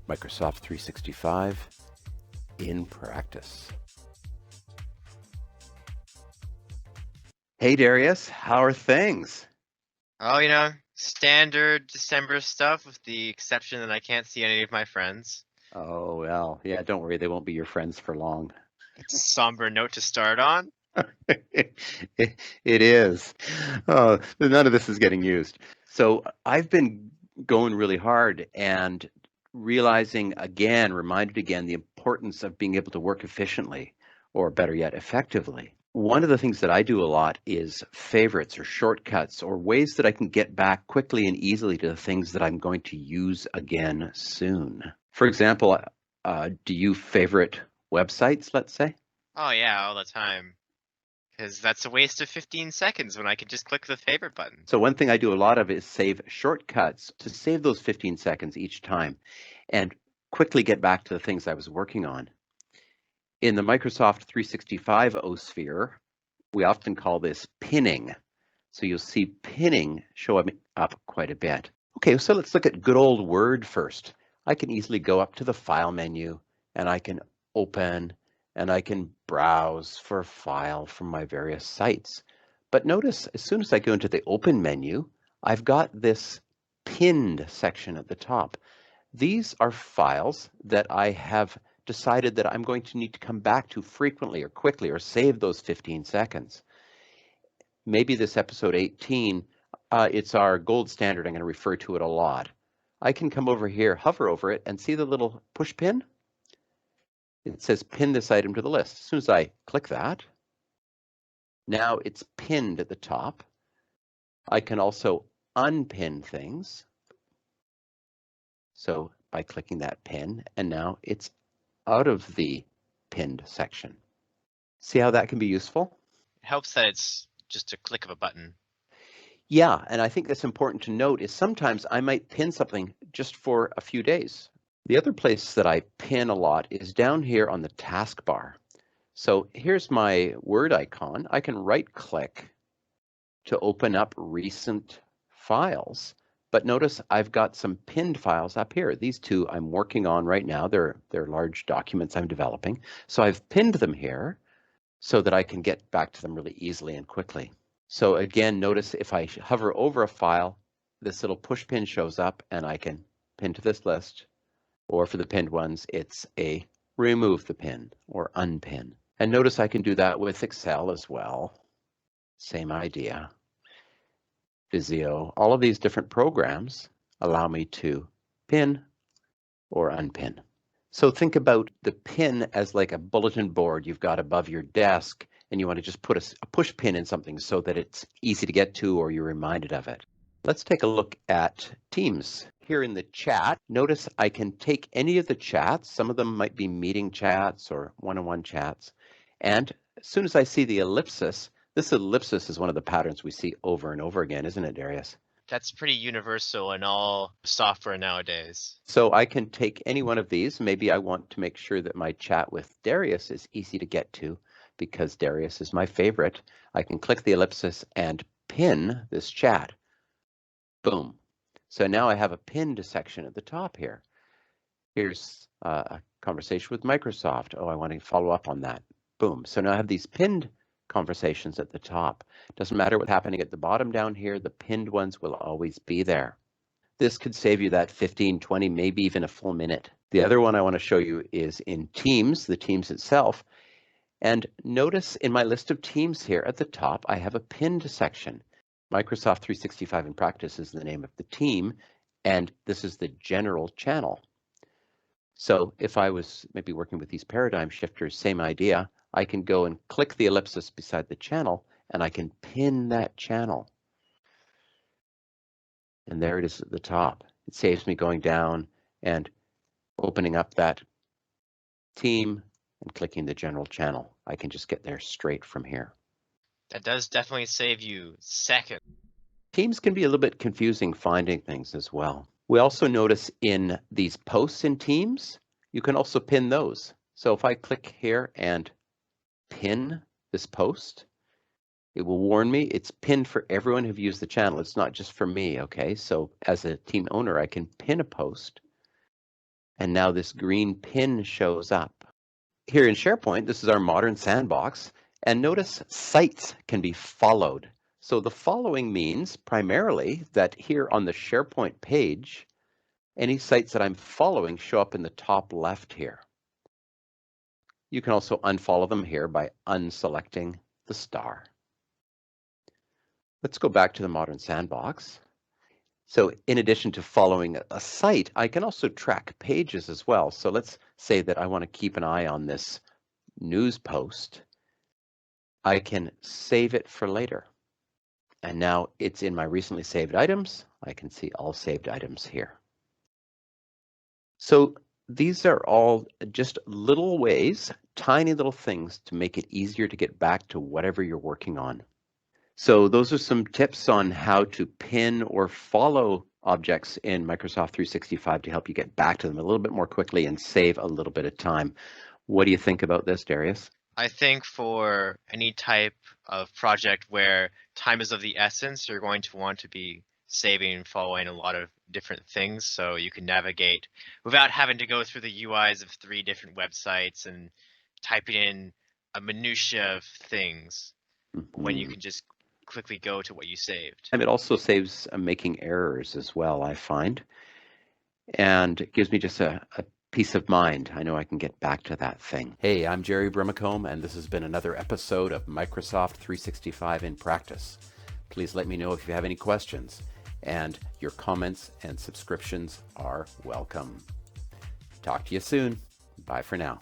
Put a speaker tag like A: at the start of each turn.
A: Microsoft 365 in practice. Hey Darius, how are things?
B: Oh, standard December stuff with the exception that I can't see any of my friends.
A: Oh, well, yeah, don't worry, they won't be your friends for long.
B: Somber note to start on.
A: It, it is. Oh, none of this is getting used. So I've been going really hard and reminded again, the importance of being able to work efficiently, or better yet, effectively. One of the things that I do a lot is favorites or shortcuts or ways that I can get back quickly and easily to the things that I'm going to use again soon. For example, do you favorite websites, let's say?
B: Oh yeah, all the time. Because that's a waste of 15 seconds when I can just click the favorite button.
A: So one thing I do a lot of is save shortcuts to save those 15 seconds each time and quickly get back to the things I was working on. In the Microsoft 365 sphere, we often call this pinning. So you'll see pinning show up quite a bit. Okay, so let's look at good old Word first. I can easily go up to the File menu and I can open and I can browse for a file from my various sites. But notice, as soon as I go into the Open menu, I've got this pinned section at the top. These are files that I have decided that I'm going to need to come back to frequently or quickly or save those 15 seconds. Maybe this episode 18, it's our gold standard. I'm going to refer to it a lot. I can come over here, hover over it, and see the little push pin? It says pin this item to the list. As soon as I click that, now it's pinned at the top. I can also unpin things. So by clicking that pin, and now it's out of the pinned section. See how that can be useful?
B: It helps that it's just a click of a button.
A: Yeah, and I think that's important to note is sometimes I might pin something just for a few days. The other place that I pin a lot is down here on the taskbar. So here's my Word icon. I can right click to open up recent files. But notice I've got some pinned files up here. These two I'm working on right now. They're large documents I'm developing. So I've pinned them here so that I can get back to them really easily and quickly. So again, notice if I hover over a file, this little push pin shows up and I can pin to this list. Or for the pinned ones, it's a remove the pin or unpin. And notice I can do that with Excel as well. Same idea. Visio, all of these different programs allow me to pin or unpin. So think about the pin as like a bulletin board you've got above your desk, and you want to just put a push pin in something so that it's easy to get to or you're reminded of it. Let's take a look at Teams. Here in the chat, notice I can take any of the chats. Some of them might be meeting chats or one-on-one chats. And as soon as I see the ellipsis, this ellipsis is one of the patterns we see over and over again, isn't it, Darius?
B: That's pretty universal in all software nowadays.
A: So I can take any one of these. Maybe I want to make sure that my chat with Darius is easy to get to because Darius is my favorite. I can click the ellipsis and pin this chat. Boom. So now I have a pinned section at the top here. Here's a conversation with Microsoft. Oh, I want to follow up on that. Boom. So now I have these pinned conversations at the top. Doesn't matter what's happening at the bottom down here, the pinned ones will always be there. This could save you that 15, 20, maybe even a full minute. The other one I want to show you is in Teams, the Teams itself. And notice in my list of teams here at the top, I have a pinned section. Microsoft 365 in Practice is the name of the team, and this is the general channel. So if I was maybe working with these paradigm shifters, same idea, I can go and click the ellipsis beside the channel, and I can pin that channel. And there it is at the top. It saves me going down and opening up that team and clicking the general channel. I can just get there straight from here.
B: That does definitely save you seconds.
A: Teams can be a little bit confusing finding things as well. We also notice in these posts in Teams, you can also pin those. So if I click here and pin this post, it will warn me it's pinned for everyone who've used the channel. It's not just for me, okay? So as a team owner, I can pin a post And now this green pin shows up. Here in SharePoint, this is our modern sandbox. And notice sites can be followed. So the following means primarily that here on the SharePoint page, any sites that I'm following show up in the top left here. You can also unfollow them here by unselecting the star. Let's go back to the modern sandbox. So in addition to following a site, I can also track pages as well. So let's say that I want to keep an eye on this news post. I can save it for later. And now it's in my recently saved items. I can see all saved items here. So these are all just little ways, tiny little things to make it easier to get back to whatever you're working on. So those are some tips on how to pin or follow objects in Microsoft 365 to help you get back to them a little bit more quickly and save a little bit of time. What do you think about this, Darius?
B: I think for any type of project where time is of the essence, you're going to want to be saving and following a lot of different things so you can navigate without having to go through the UIs of 3 different websites and typing in a minutia of things when you can just quickly go to what you saved.
A: And it also saves making errors as well, I find. And it gives me just a peace of mind. I know I can get back to that thing. Hey, I'm Jerry Brimacombe, and this has been another episode of Microsoft 365 in Practice. Please let me know if you have any questions, and your comments and subscriptions are welcome. Talk to you soon. Bye for now.